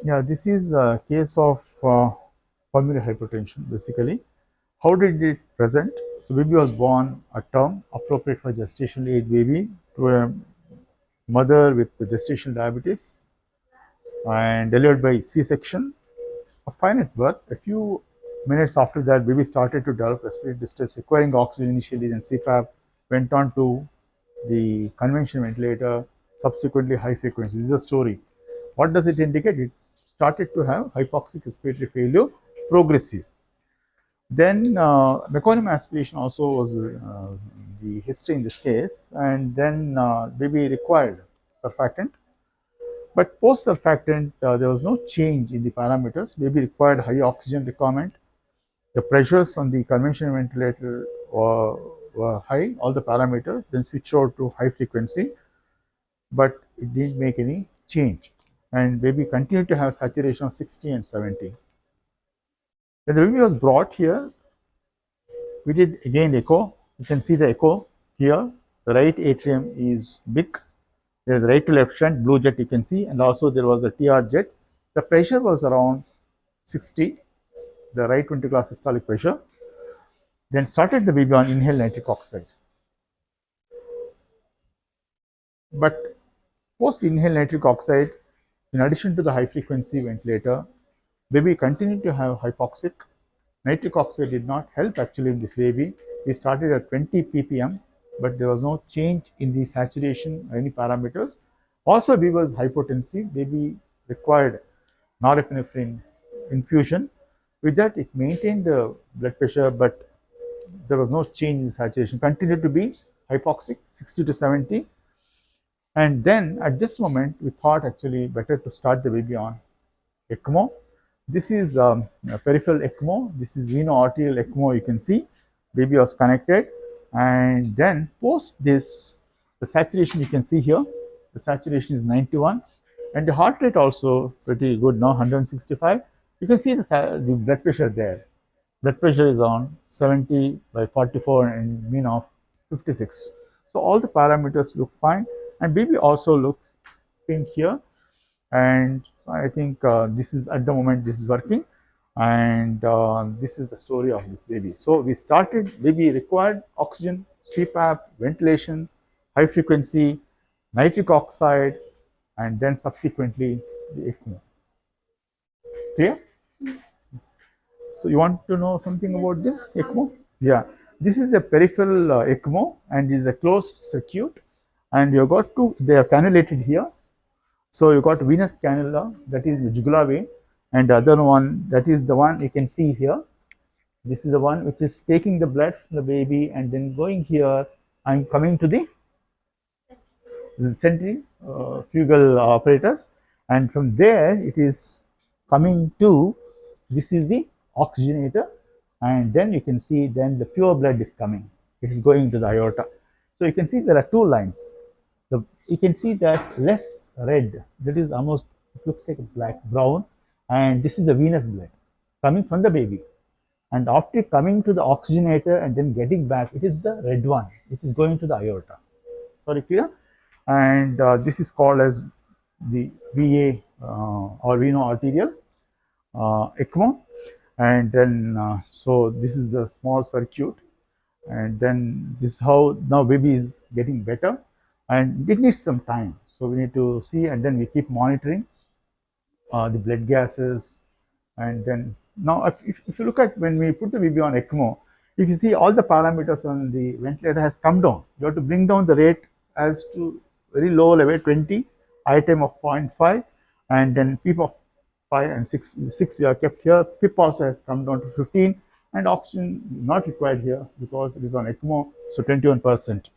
Yeah, this is a case of pulmonary hypertension basically. How did it present? So baby was born a term appropriate for gestational age baby to a mother with the gestational diabetes and delivered by C-section. Was fine at birth. A few minutes after that, baby started to develop respiratory distress, requiring oxygen initially, then CPAP, went on to the conventional ventilator, subsequently high frequency. This is a story. What does it indicate? It started to have hypoxic respiratory failure, progressive. Then meconium aspiration also was the history in this case, and then baby required surfactant. But post surfactant, there was no change in the parameters. Baby required high oxygen requirement. The pressures on the conventional ventilator were high, all the parameters, then switch over to high frequency, but it didn't make any change. And baby continued to have saturation of 60 and 70. When the baby was brought here, we did again echo. You can see the echo here. The right atrium is big. There is right to left shunt, blue jet you can see, and also there was a TR jet. The pressure was around 60, the right ventricular systolic pressure. Then started the baby on inhaled nitric oxide. But post inhaled nitric oxide, in addition to the high frequency ventilator, baby continued to have hypoxic. Nitric oxide did not help actually in this baby. We started at 20 ppm, but there was no change in the saturation or any parameters. Also, baby was hypotensive. Baby required norepinephrine infusion. With that, it maintained the blood pressure, but there was no change in saturation. Continued to be hypoxic, 60 to 70. And then at this moment, we thought actually better to start the baby on ECMO. This is a peripheral ECMO. This is veno-arterial ECMO. You can see baby was connected, and then post this, the saturation you can see here. The saturation is 91, and the heart rate also pretty good now, 165. You can see the blood pressure there. Blood pressure is on 70 by 44 and mean of 56. So all the parameters look fine, and baby also looks pink here. And I think this is at the moment this is working, and this is the story of this baby. So we started, baby required oxygen, CPAP, ventilation, high frequency, nitric oxide, and then subsequently the ECMO. Clear? So you want to know something about this ECMO? Yeah, this is a peripheral ECMO, and is a closed circuit, and you got two, they are cannulated here. So you got venous cannula, that is the jugular vein, and the other one, that is the one you can see here. This is the one which is taking the blood from the baby and then going here and coming to the centrifugal apparatus, and from there it is coming to, this is the oxygenator, and then you can see then the pure blood is coming. It is going to the aorta. So you can see there are two lines. You can see that less red, that is almost, it looks like a black brown, and this is a venous blood coming from the baby, and after coming to the oxygenator and then getting back, it is the red one which is going to the aorta. Sorry, clear? And this is called as the VA or veno-arterial ECMO, and then so this is the small circuit, and then this is how now baby is getting better, and it needs some time. So we need to see, and then we keep monitoring the blood gases, and then now if you look at when we put the baby on ECMO, if you see all the parameters on the ventilator has come down. You have to bring down the rate as to very low level 20, I time of 0.5, and then PEEP of 5 and 6 we are kept here. PIP also has come down to 15, and oxygen not required here because it is on ECMO, so 21%.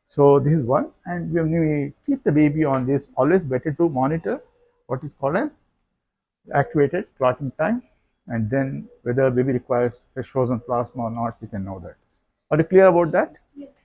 So this is one, and when we keep the baby on this, always better to monitor what is called as activated clotting time, and then whether baby requires fresh frozen plasma or not, we can know that. Are you clear about that? Yes.